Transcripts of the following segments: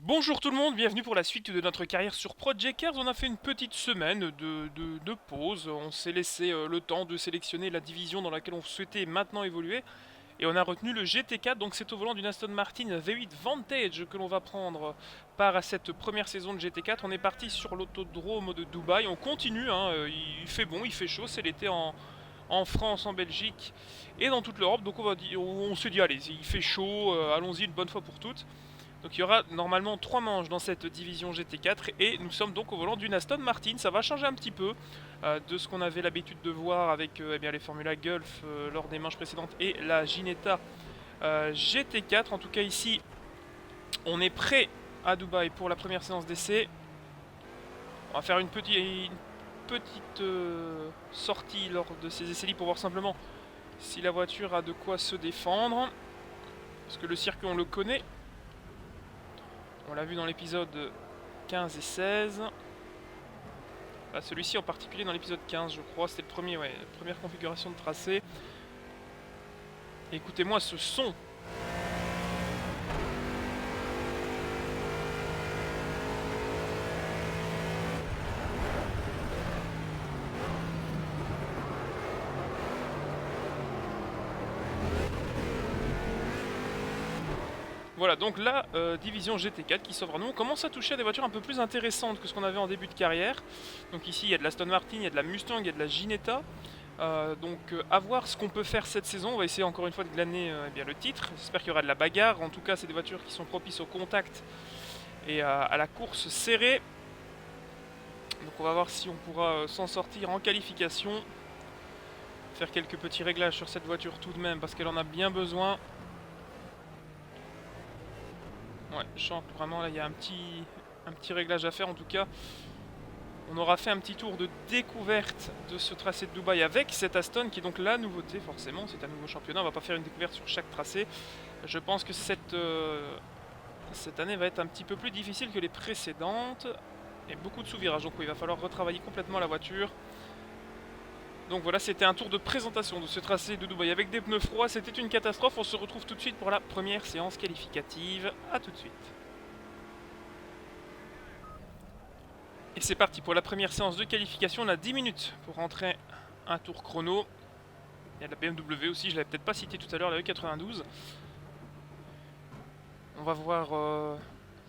Bonjour tout le monde, bienvenue pour la suite de notre carrière sur Project Cars. On a fait une petite semaine de pause, on s'est laissé le temps de sélectionner la division dans laquelle on souhaitait maintenant évoluer. Et on a retenu le GT4, donc c'est au volant d'une Aston Martin V8 Vantage que l'on va prendre part à cette première saison de GT4. On est parti sur l'autodrome de Dubaï, on continue, hein, il fait bon, il fait chaud, c'est l'été en France, en Belgique et dans toute l'Europe. Donc on s'est dit allez, il fait chaud, allons-y une bonne fois pour toutes. Donc il y aura normalement 3 manches dans cette division GT4 et nous sommes donc au volant d'une Aston Martin. Ça va changer un petit peu de ce qu'on avait l'habitude de voir avec eh bien, les Formula Gulf lors des manches précédentes et la Ginetta GT4. En tout cas ici, on est prêt à Dubaï pour la première séance d'essai. On va faire une petite sortie lors de ces essais libres pour voir simplement si la voiture a de quoi se défendre. Parce que le circuit on le connaît. On l'a vu dans l'épisode 15 et 16. Ah, celui-ci en particulier dans l'épisode 15, je crois. C'était le premier, ouais, la première configuration de tracé. Écoutez-moi ce son. Voilà, donc la division GT4 qui s'ouvre à nous. On commence à toucher à des voitures un peu plus intéressantes que ce qu'on avait en début de carrière. Donc ici, il y a de l'Aston Martin, il y a de la Mustang, il y a de la Ginetta. À voir ce qu'on peut faire cette saison. On va essayer encore une fois de glaner eh bien, le titre. J'espère qu'il y aura de la bagarre. En tout cas, c'est des voitures qui sont propices au contact et à la course serrée. Donc on va voir si on pourra s'en sortir en qualification. Faire quelques petits réglages sur cette voiture tout de même parce qu'elle en a bien besoin. Ouais, je sens que vraiment là il y a un petit réglage à faire. En tout cas, on aura fait un petit tour de découverte de ce tracé de Dubaï avec cette Aston qui est donc la nouveauté forcément. C'est un nouveau championnat, on va pas faire une découverte sur chaque tracé. Je pense que cette année va être un petit peu plus difficile que les précédentes. Et beaucoup de sous-virages, donc il va falloir retravailler complètement la voiture. Donc voilà, c'était un tour de présentation de ce tracé de Dubaï avec des pneus froids. C'était une catastrophe. On se retrouve tout de suite pour la première séance qualificative. A tout de suite. Et c'est parti pour la première séance de qualification. On a 10 minutes pour rentrer un tour chrono. Il y a de la BMW aussi, je l'avais peut-être pas cité tout à l'heure, la E92. On va voir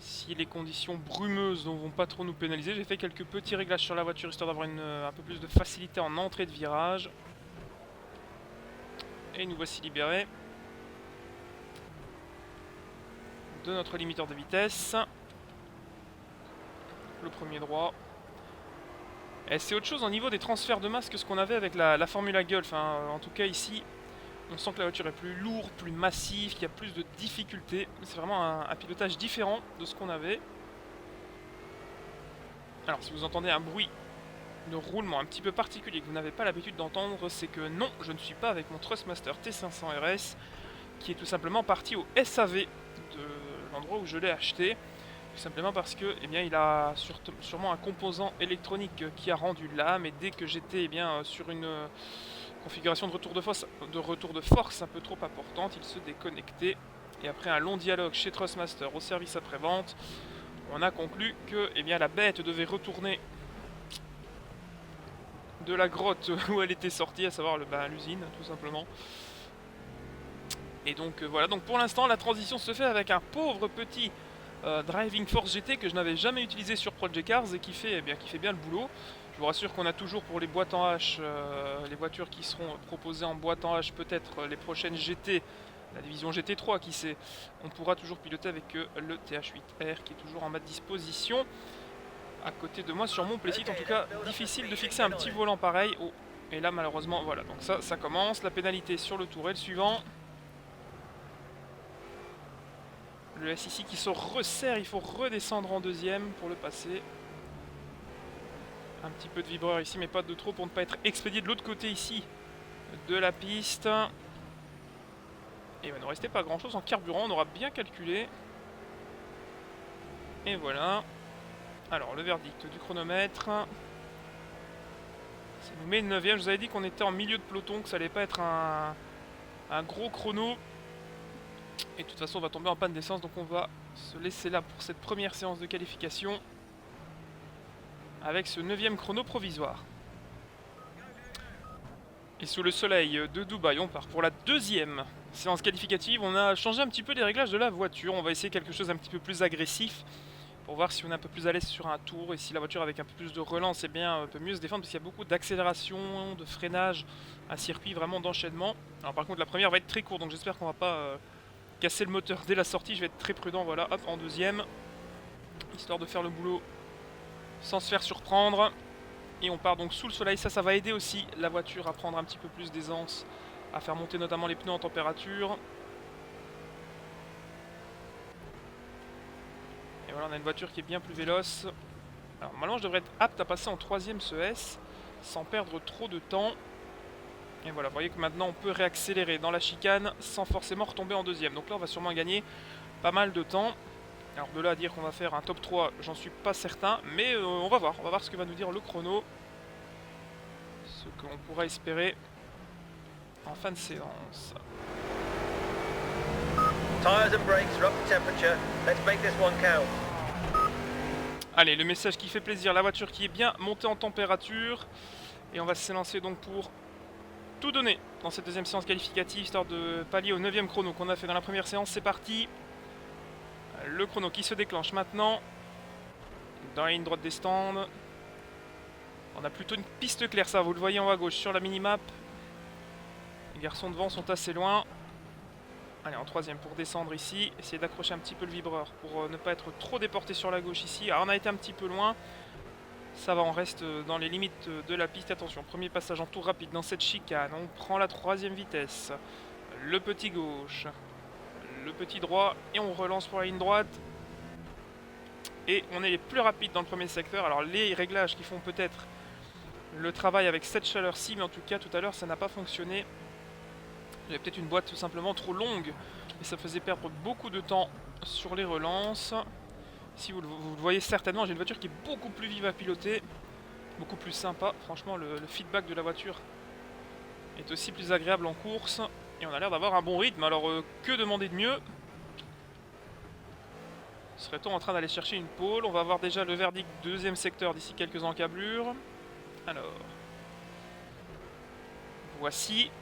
si les conditions brumeuses ne vont pas trop nous pénaliser. J'ai fait quelques petits réglages sur la voiture histoire d'avoir un peu plus de facilité en entrée de virage. Et nous voici libérés de notre limiteur de vitesse. Le premier droit. Et c'est autre chose au niveau des transferts de masse que ce qu'on avait avec la Formula Gulf. Hein. En tout cas ici, on sent que la voiture est plus lourde, plus massive, qu'il y a plus de difficultés. C'est vraiment un pilotage différent de ce qu'on avait. Alors si vous entendez un bruit de roulement un petit peu particulier que vous n'avez pas l'habitude d'entendre, c'est que non, je ne suis pas avec mon Trustmaster T500 RS qui est tout simplement parti au SAV de l'endroit où je l'ai acheté. Tout simplement parce que eh bien, il a sûrement un composant électronique qui a rendu l'âme et dès que j'étais eh bien, sur une configuration de retour de force un peu trop importante, il se déconnectait. Et après un long dialogue chez Trustmaster au service après-vente, on a conclu que eh bien, la bête devait retourner de la grotte où elle était sortie, à savoir l'usine tout simplement. Et donc voilà, donc pour l'instant la transition se fait avec un pauvre petit Driving Force GT que je n'avais jamais utilisé sur Project Cars et qui fait bien le boulot. Je vous rassure qu'on a toujours pour les boîtes en H, les voitures qui seront proposées en boîte en H, peut-être les prochaines GT, la division GT3 qui sait, on pourra toujours piloter avec le TH8R qui est toujours en ma disposition. À côté de moi sur mon playset, en tout cas difficile de fixer un petit volant pareil. Oh, et là malheureusement voilà, donc ça commence, la pénalité sur le tour et le suivant. Le S ici qui se resserre, il faut redescendre en deuxième pour le passer. Un petit peu de vibreur ici, mais pas de trop pour ne pas être expédié de l'autre côté ici de la piste. Et il va nous rester pas grand chose en carburant, on aura bien calculé. Et voilà. Alors le verdict du chronomètre. Ça nous met 9ème, je vous avais dit qu'on était en milieu de peloton, que ça allait pas être un gros chrono. Et de toute façon on va tomber en panne d'essence, donc on va se laisser là pour cette première séance de qualification avec ce 9e chrono provisoire. Et sous le soleil de Dubaï, on part pour la 2e séance qualificative. On a changé un petit peu les réglages de la voiture, on va essayer quelque chose un petit peu plus agressif pour voir si on est un peu plus à l'aise sur un tour et si la voiture avec un peu plus de relance, eh bien, peut mieux se défendre, parce qu'il y a beaucoup d'accélération, de freinage, un circuit vraiment d'enchaînement. Alors par contre la première va être très courte, donc j'espère qu'on va pas casser le moteur dès la sortie. Je vais être très prudent, voilà, hop, en 2e, histoire de faire le boulot sans se faire surprendre. Et on part donc sous le soleil, ça va aider aussi la voiture à prendre un petit peu plus d'aisance, à faire monter notamment les pneus en température. Et voilà, on a une voiture qui est bien plus véloce. Alors normalement je devrais être apte à passer en 3e CES sans perdre trop de temps. Et voilà, vous voyez que maintenant on peut réaccélérer dans la chicane sans forcément retomber en 2e. Donc là on va sûrement gagner pas mal de temps. Alors de là à dire qu'on va faire un top 3, j'en suis pas certain, mais on va voir ce que va nous dire le chrono. Ce qu'on pourra espérer en fin de séance. Allez, le message qui fait plaisir, la voiture qui est bien montée en température. Et on va s'élancer donc pour tout donner dans cette 2e séance qualificative, histoire de pallier au 9e chrono qu'on a fait dans la première séance. C'est parti. Le chrono qui se déclenche maintenant dans la ligne droite des stands. On a plutôt une piste claire, ça vous le voyez en haut à gauche sur la minimap. Les garçons devant sont assez loin. Allez, en 3e pour descendre ici. Essayer d'accrocher un petit peu le vibreur pour ne pas être trop déporté sur la gauche ici. Alors on a été un petit peu loin. Ça va, on reste dans les limites de la piste. Attention, premier passage en tour rapide dans cette chicane. On prend la 3e vitesse. Le petit gauche. Le petit droit et on relance pour la ligne droite. Et on est les plus rapides dans le premier secteur. Alors les réglages qui font peut-être le travail avec cette chaleur-ci, mais en tout cas tout à l'heure ça n'a pas fonctionné. J'avais peut-être une boîte tout simplement trop longue et ça faisait perdre beaucoup de temps sur les relances. Si vous le voyez certainement, j'ai une voiture qui est beaucoup plus vive à piloter, beaucoup plus sympa. Franchement le feedback de la voiture est aussi plus agréable en course. Et on a l'air d'avoir un bon rythme, alors que demander de mieux? Serait-on en train d'aller chercher une pole? On va avoir déjà le verdict 2e secteur d'ici quelques encablures. Alors, voici.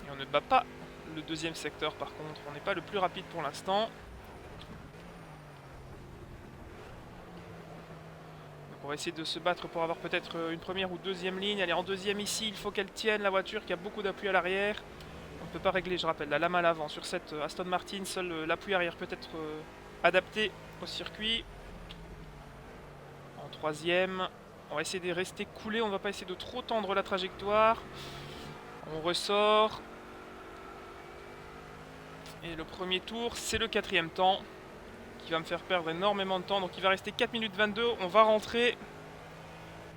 Et on ne bat pas le 2e secteur par contre, on n'est pas le plus rapide pour l'instant. On va essayer de se battre pour avoir peut-être une première ou 2e ligne. Elle est en 2e ici, il faut qu'elle tienne la voiture qui a beaucoup d'appui à l'arrière. On ne peut pas régler, je rappelle, la lame à l'avant sur cette Aston Martin. Seul l'appui arrière peut être adapté au circuit. En 3e, on va essayer de rester coulé, on ne va pas essayer de trop tendre la trajectoire. On ressort. Et le premier tour, c'est le 4e temps qui va me faire perdre énormément de temps. Donc il va rester 4 minutes 22, on va rentrer.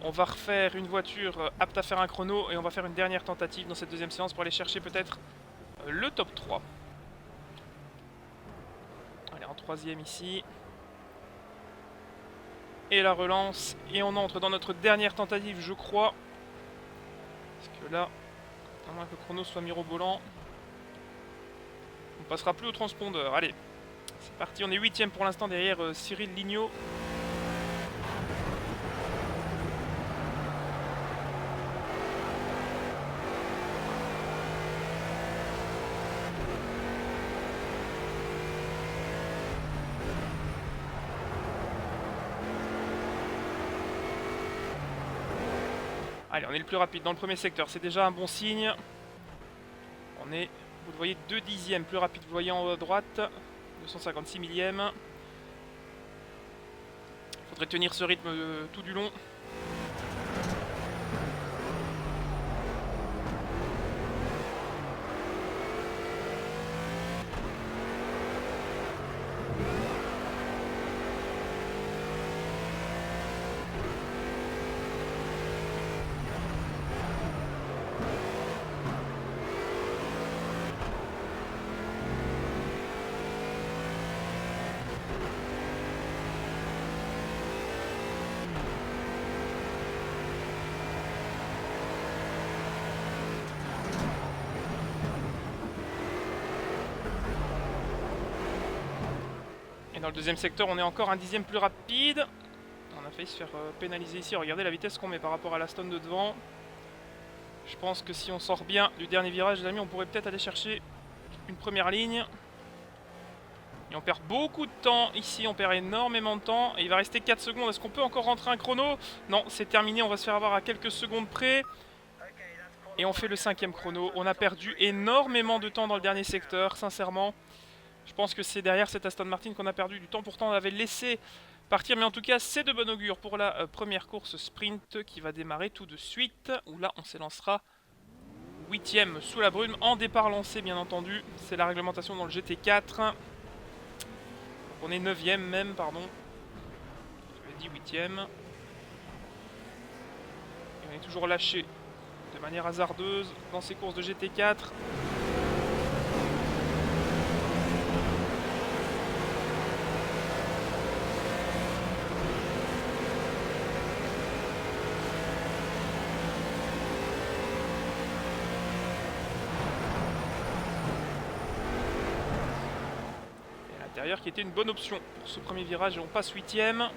On va refaire une voiture apte à faire un chrono et on va faire une dernière tentative dans cette 2e séance pour aller chercher peut-être le top 3. Allez, en 3e ici. Et la relance. Et on entre dans notre dernière tentative, je crois. Parce que là, à moins que le chrono soit mirobolant, on passera plus au transpondeur. Allez, c'est parti. On est 8e pour l'instant derrière Cyril Lignot. Allez, on est le plus rapide dans le premier secteur, c'est déjà un bon signe. On est, vous le voyez, 2 dixièmes plus rapide, vous le voyez en haut à droite, 256 millièmes. Il faudrait tenir ce rythme tout du long. Et dans le deuxième secteur, on est encore un dixième plus rapide. On a failli se faire pénaliser ici. Regardez la vitesse qu'on met par rapport à l'Aston de devant. Je pense que si on sort bien du dernier virage, les amis, on pourrait peut-être aller chercher une première ligne. Et on perd beaucoup de temps ici, on perd énormément de temps. Et il va rester 4 secondes. Est-ce qu'on peut encore rentrer un chrono? Non, c'est terminé, on va se faire avoir à quelques secondes près. Et on fait le 5e chrono. On a perdu énormément de temps dans le dernier secteur, sincèrement. Je pense que c'est derrière cette Aston Martin qu'on a perdu du temps. Pourtant, on avait laissé partir. Mais en tout cas, c'est de bon augure pour la première course sprint qui va démarrer tout de suite. Où là, on s'élancera 8e sous la brume. En départ lancé, bien entendu. C'est la réglementation dans le GT4. On est 9e même, pardon. Je l'ai dit 8e. Et on est toujours lâché de manière hasardeuse dans ces courses de GT4. Qui était une bonne option pour ce premier virage et on passe 8e.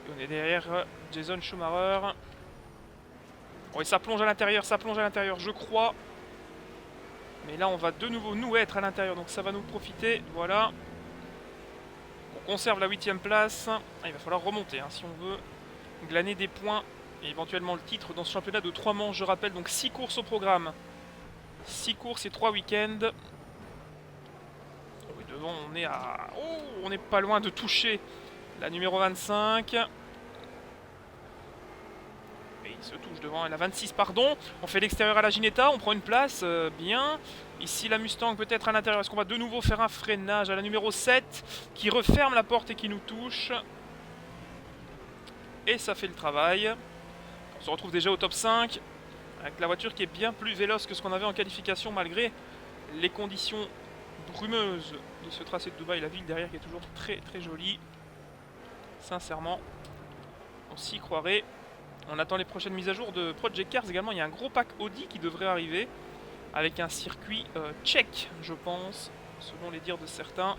Et on est derrière Jason Schumacher. Bon, et ça plonge à l'intérieur, je crois. Mais là on va de nouveau nous être à l'intérieur, donc ça va nous profiter. Voilà. On conserve la 8e place. Ah, il va falloir remonter hein, si on veut glaner des points et éventuellement le titre dans ce championnat de 3 manches, je rappelle. Donc 6 courses au programme. 6 courses et 3 week-ends. Devant, on est à... Oh, on n'est pas loin de toucher la numéro 25. Et il se touche devant la 26, pardon. On fait l'extérieur à la Ginetta, on prend une place, bien. Ici, la Mustang peut-être à l'intérieur. Est-ce qu'on va de nouveau faire un freinage à la numéro 7 qui referme la porte et qui nous touche? Et ça fait le travail. On se retrouve déjà au top 5 avec la voiture qui est bien plus véloce que ce qu'on avait en qualification malgré les conditions brumeuse de ce tracé de Dubaï, la ville derrière qui est toujours très très jolie. Sincèrement, on s'y croirait. On attend les prochaines mises à jour de Project Cars également. Il y a un gros pack Audi qui devrait arriver avec un circuit tchèque, je pense, selon les dires de certains.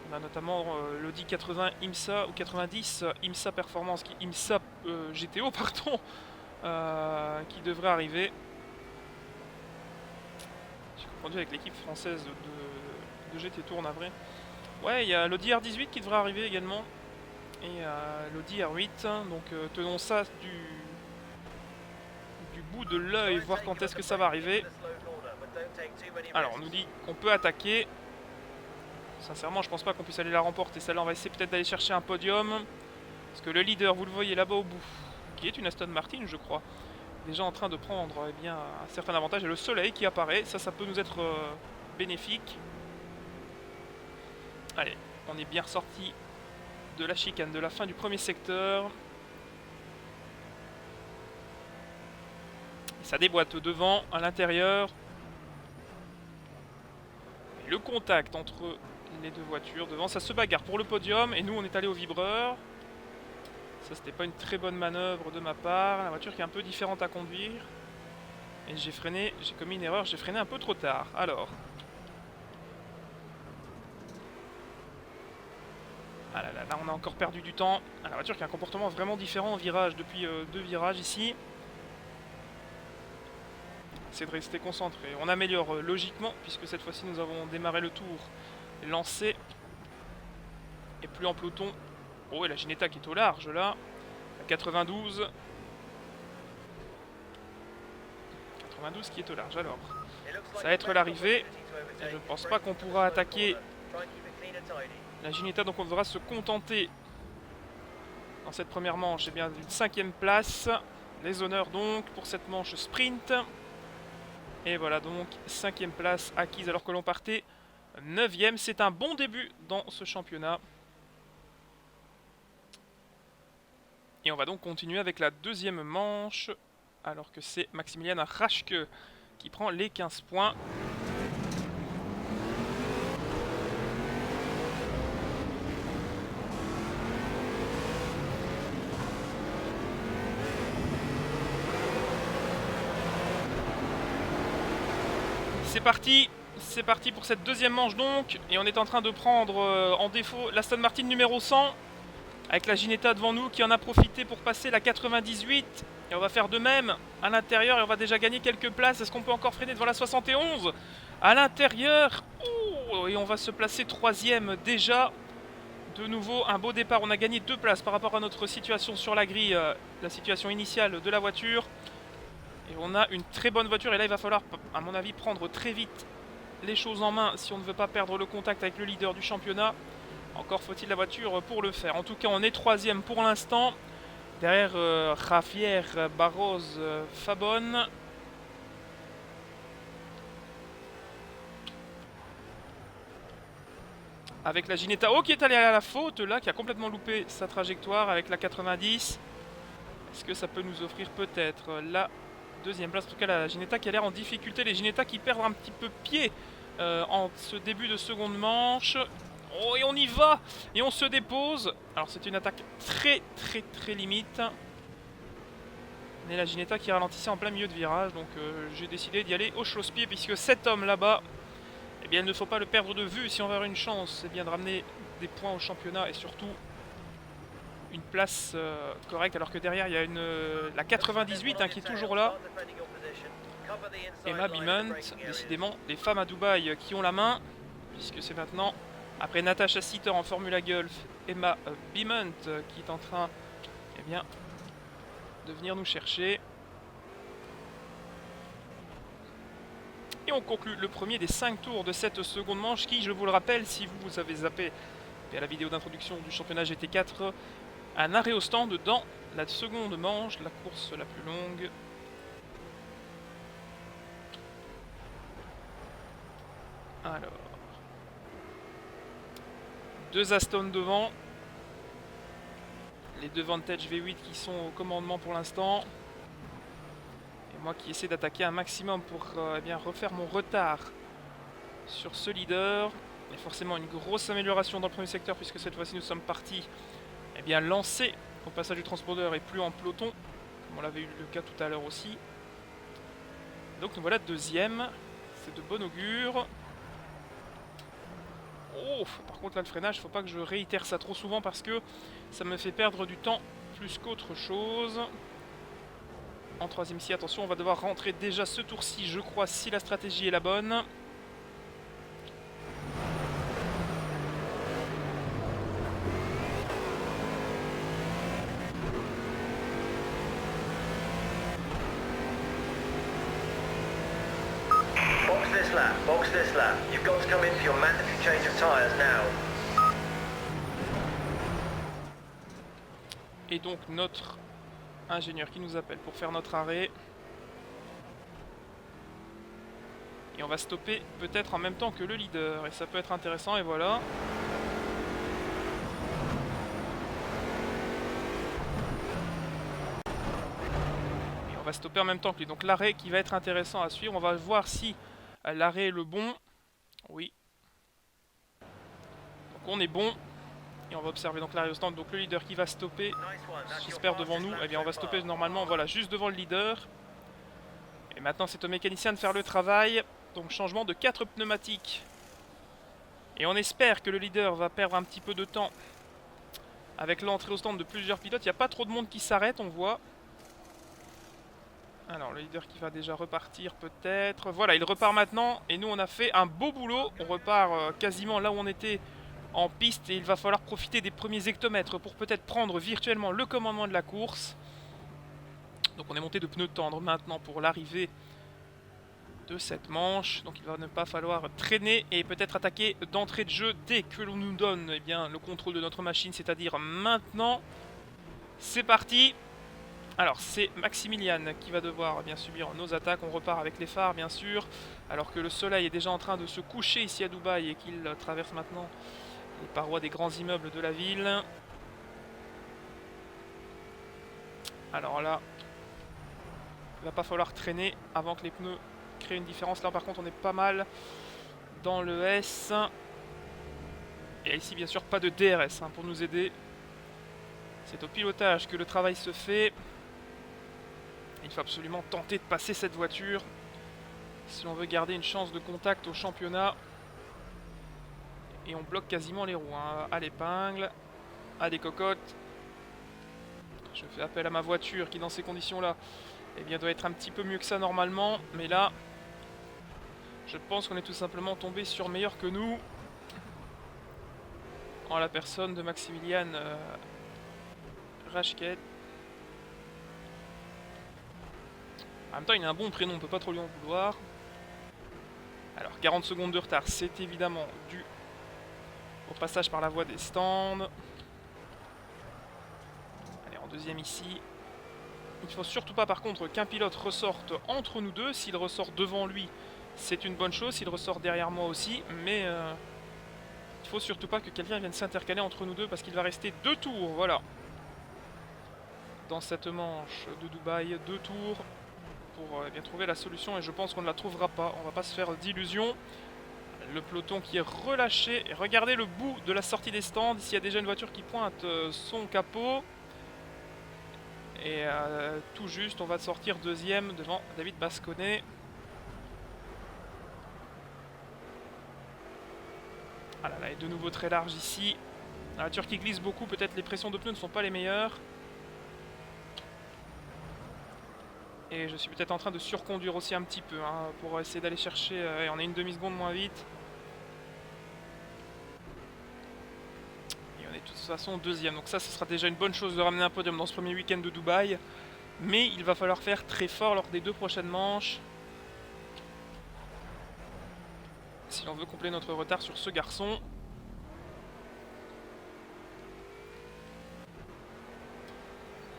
On a notamment l'Audi 80 IMSA ou 90 IMSA Performance, IMSA GTO, pardon, qui devrait arriver. J'ai confondu avec l'équipe française de GT Tour, navré. Ouais, il y a l'Audi R18 qui devrait arriver également. Et l'Audi R8. Donc tenons ça du bout de l'œil, voir quand est-ce que ça va arriver. Alors, on nous dit qu'on peut attaquer. Sincèrement, je pense pas qu'on puisse aller la remporter. Celle-là, on va essayer peut-être d'aller chercher un podium. Parce que le leader, vous le voyez là-bas au bout, qui est une Aston Martin, je crois, déjà en train de prendre eh bien, un certain avantage. Et le soleil qui apparaît, ça peut nous être bénéfique. Allez, on est bien ressorti de la chicane, de la fin du premier secteur. Et ça déboîte devant, à l'intérieur. Le contact entre les deux voitures devant, ça se bagarre pour le podium. Et nous, on est allé au vibreur. Ça, c'était pas une très bonne manœuvre de ma part. La voiture qui est un peu différente à conduire. Et j'ai freiné, j'ai commis une erreur, j'ai freiné un peu trop tard. Alors. Ah là là, là on a encore perdu du temps. Ah, la voiture qui a un comportement vraiment différent en virage depuis 2 virages ici. C'est de rester concentré. On améliore logiquement, puisque cette fois-ci nous avons démarré le tour lancé. Et plus en peloton. Oh, et la Ginetta qui est au large là. La 92. 92 qui est au large. Alors, ça va être l'arrivée. Et je ne pense pas qu'on pourra attaquer la Ginetta, donc on devra se contenter dans cette première manche d'une 5e place. Les honneurs donc pour cette manche sprint. Et voilà donc 5e place acquise alors que l'on partait 9e. C'est un bon début dans ce championnat. Et on va donc continuer avec la 2e manche, alors que c'est Maximilian Raschke qui prend les 15 points. C'est parti, C'est parti pour cette deuxième manche donc. Et on est en train de prendre en défaut l'Aston Martin numéro 100. Avec la Ginetta devant nous qui en a profité pour passer la 98. Et on va faire de même à l'intérieur et on va déjà gagner quelques places. Est-ce qu'on peut encore freiner devant la 71 à l'intérieur? Oh, et on va se placer troisième déjà. De nouveau un beau départ. On a gagné 2 places par rapport à notre situation sur la grille. La situation initiale de la voiture. Et on a une très bonne voiture. Et là il va falloir à mon avis prendre très vite les choses en main si on ne veut pas perdre le contact avec le leader du championnat. Encore faut-il la voiture pour le faire. En tout cas, on est troisième pour l'instant. Derrière Javier Barros Fabon. Avec la Ginetta qui est allée à la faute là, qui a complètement loupé sa trajectoire avec la 90. Est-ce que ça peut nous offrir peut-être la deuxième place? En tout cas, la Ginetta qui a l'air en difficulté. Les Ginetta qui perdent un petit peu pied en ce début de seconde manche. Oh, et on y va! Et on se dépose. Alors, c'est une attaque très limite. Mais la Ginetta qui ralentissait en plein milieu de virage. Donc, j'ai décidé d'y aller au chausse-pied. Puisque cet homme là-bas, eh bien, il ne faut pas le perdre de vue si on veut avoir une chance. C'est bien de ramener des points au championnat. Et surtout, une place correcte. Alors que derrière, il y a la 98 qui est toujours là. Emma Beaumont. Décidément, les femmes à Dubaï qui ont la main. Puisque c'est maintenant... Après Natasha Sitter en Formula Golf, Emma Beaumont qui est en train de venir nous chercher. Et on conclut le premier des 5 tours de cette seconde manche qui, je vous le rappelle, si vous avez zappé à la vidéo d'introduction du championnat GT4, un arrêt au stand dans la seconde manche, la course la plus longue. Alors... 2 Aston devant. Les 2 Vantage V8 qui sont au commandement pour l'instant. Et moi qui essaie d'attaquer un maximum pour refaire mon retard sur ce leader. Et forcément une grosse amélioration dans le premier secteur puisque cette fois-ci nous sommes partis lancés au passage du transpondeur et plus en peloton. Comme on l'avait eu le cas tout à l'heure aussi. Donc nous voilà deuxième. C'est de bon augure. Oh, par contre là le freinage, faut pas que je réitère ça trop souvent parce que ça me fait perdre du temps plus qu'autre chose. En troisième scie, attention, on va devoir rentrer déjà ce tour-ci, je crois, si la stratégie est la bonne. Box this lap. You've got to come in for your mandatory change of tyres now. Et donc notre ingénieur qui nous appelle pour faire notre arrêt. Et on va stopper peut-être en même temps que le leader. Et ça peut être intéressant et voilà. Et on va stopper en même temps que lui. Donc l'arrêt qui va être intéressant à suivre. On va voir si l'arrêt est le bon. Oui. Donc on est bon. Et on va observer donc l'arrêt au stand. Donc le leader qui va stopper. J'espère devant nous. Eh bien on va stopper normalement. Voilà, juste devant le leader. Et maintenant c'est au mécanicien de faire le travail. Donc changement de 4 pneumatiques. Et on espère que le leader va perdre un petit peu de temps. Avec l'entrée au stand de plusieurs pilotes. Il n'y a pas trop de monde qui s'arrête, on voit. Alors le leader qui va déjà repartir peut-être. Voilà, il repart maintenant et nous on a fait un beau boulot. On repart quasiment là où on était en piste et il va falloir profiter des premiers hectomètres pour peut-être prendre virtuellement le commandement de la course. Donc on est monté de pneus tendres maintenant pour l'arrivée de cette manche. Donc il va ne pas falloir traîner et peut-être attaquer d'entrée de jeu dès que l'on nous donne le contrôle de notre machine, c'est-à-dire maintenant. C'est parti. Alors c'est Maximilian qui va devoir bien subir nos attaques. On repart avec les phares bien sûr. Alors que le soleil est déjà en train de se coucher ici à Dubaï et qu'il traverse maintenant les parois des grands immeubles de la ville. Alors là, il va pas falloir traîner avant que les pneus créent une différence. Là par contre on est pas mal dans le S. Et ici bien sûr pas de DRS pour nous aider. C'est au pilotage que le travail se fait. Il faut absolument tenter de passer cette voiture si l'on veut garder une chance de contact au championnat. Et on bloque quasiment les roues, hein, à l'épingle, à des cocottes. Je fais appel à ma voiture qui dans ces conditions-là, eh bien, doit être un petit peu mieux que ça normalement. Mais là, je pense qu'on est tout simplement tombé sur meilleur que nous. En la personne de Maximilian Raschke. En même temps, il a un bon prénom, on peut pas trop lui en vouloir. Alors, 40 secondes de retard, c'est évidemment dû au passage par la voie des stands. Allez, en deuxième ici. Il ne faut surtout pas, par contre, qu'un pilote ressorte entre nous deux. S'il ressort devant lui, c'est une bonne chose. S'il ressort derrière moi aussi, mais il ne faut surtout pas que quelqu'un vienne s'intercaler entre nous deux parce qu'il va rester 2 tours, voilà. Dans cette manche de Dubaï, 2 tours pour bien trouver la solution et je pense qu'on ne la trouvera pas. On ne va pas se faire d'illusions. Le peloton qui est relâché. Et regardez le bout de la sortie des stands. Ici, il y a déjà une voiture qui pointe son capot. Et tout juste, on va sortir deuxième devant David Basconet. Ah là là, elle est de nouveau très large ici. La voiture qui glisse beaucoup, peut-être les pressions de pneus ne sont pas les meilleures. Et je suis peut-être en train de surconduire aussi un petit peu, hein, pour essayer d'aller chercher... et on est une demi-seconde moins vite. Et on est de toute façon deuxième. Donc ça, ce sera déjà une bonne chose de ramener un podium dans ce premier week-end de Dubaï. Mais il va falloir faire très fort lors des 2 prochaines manches. Si l'on veut combler notre retard sur ce garçon.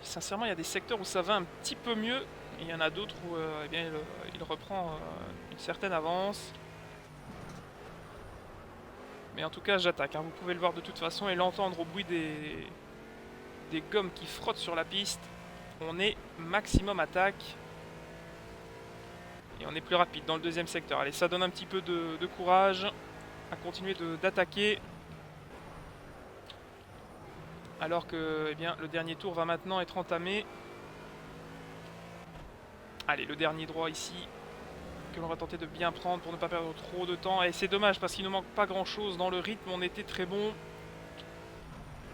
Sincèrement, il y a des secteurs où ça va un petit peu mieux. Et il y en a d'autres où eh bien, il reprend une certaine avance. Mais en tout cas, j'attaque, hein. Vous pouvez le voir de toute façon et l'entendre au bruit des gommes qui frottent sur la piste. On est maximum attaque. Et on est plus rapide dans le deuxième secteur. Allez, ça donne un petit peu de courage à continuer d'attaquer. Alors que eh bien, le dernier tour va maintenant être entamé. Allez, le dernier droit ici, que l'on va tenter de bien prendre pour ne pas perdre trop de temps. Et c'est dommage parce qu'il ne manque pas grand chose dans le rythme, on était très bon.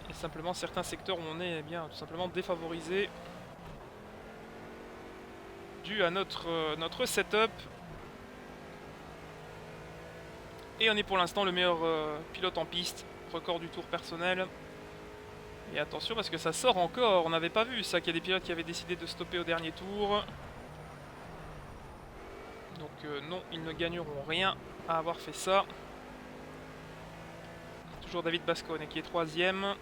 Et simplement certains secteurs où on est eh bien, tout simplement défavorisé. Dû à notre setup. Et on est pour l'instant le meilleur pilote en piste, record du tour personnel. Et attention parce que ça sort encore, on n'avait pas vu ça, qu'il y a des pilotes qui avaient décidé de stopper au dernier tour. Donc non, ils ne gagneront rien à avoir fait ça. Toujours David Basconet qui est troisième.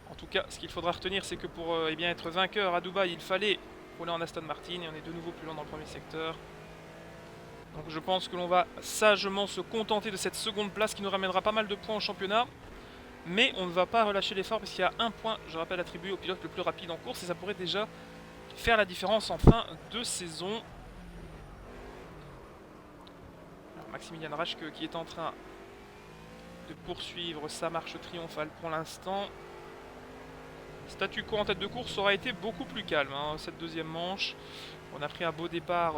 En tout cas, ce qu'il faudra retenir, c'est que pour eh bien, être vainqueur à Dubaï, il fallait rouler en Aston Martin. Et on est de nouveau plus loin dans le premier secteur. Donc je pense que l'on va sagement se contenter de cette seconde place qui nous ramènera pas mal de points au championnat. Mais on ne va pas relâcher l'effort parce qu'il y a un point, je rappelle, attribué au pilote le plus rapide en course. Et ça pourrait déjà faire la différence en fin de saison. Alors, Maximilian Raschke qui est en train de poursuivre sa marche triomphale pour l'instant. Statu quo en tête de course aura été beaucoup plus calme, hein, cette deuxième manche. On a pris un beau départ,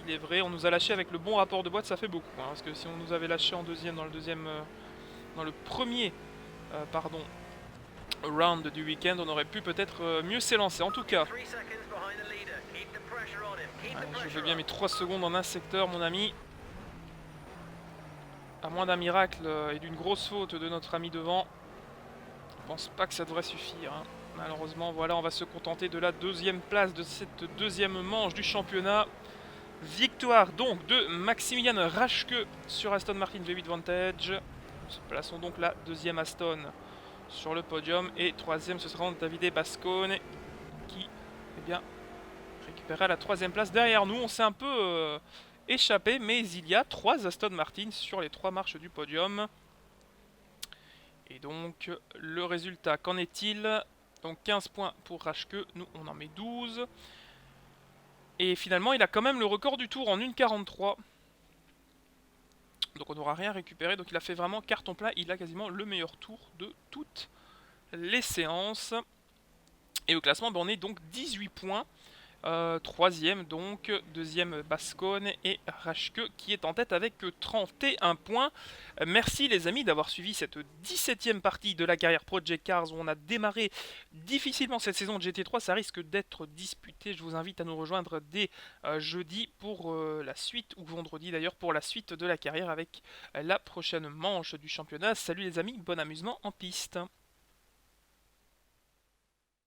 il est vrai. On nous a lâché avec le bon rapport de boîte, ça fait beaucoup. Hein, parce que si on nous avait lâché en deuxième, dans le premier round du week-end, on aurait pu peut-être mieux s'élancer. En tout cas, je veux bien mes 3 secondes en un secteur, mon ami. À moins d'un miracle et d'une grosse faute de notre ami devant, je pense pas que ça devrait suffire, hein. Malheureusement, voilà, on va se contenter de la deuxième place de cette deuxième manche du championnat. Victoire donc de Maximilian Raschke sur Aston Martin V8 Vantage. Nous plaçons donc la deuxième Aston sur le podium. Et troisième, ce sera Davide Bascone qui eh bien, récupérera la troisième place derrière nous. On s'est un peu échappé, mais il y a 3 Aston Martin sur les 3 marches du podium. Et donc, le résultat, qu'en est-il? Donc 15 points pour Raschke, nous on en met 12. Et finalement, il a quand même le record du tour en 1,43. Donc on n'aura rien récupéré. Donc il a fait vraiment carton plein. Il a quasiment le meilleur tour de toutes les séances. Et au classement, ben, on est donc 18 points Troisième donc, deuxième Bascone et Rashke qui est en tête avec 31 points. Merci les amis d'avoir suivi cette 17e partie de la carrière Project Cars où on a démarré difficilement cette saison de GT3. Ça risque d'être disputé. Je vous invite à nous rejoindre dès jeudi pour la suite, ou vendredi d'ailleurs, pour la suite de la carrière avec la prochaine manche du championnat. Salut les amis, bon amusement en piste.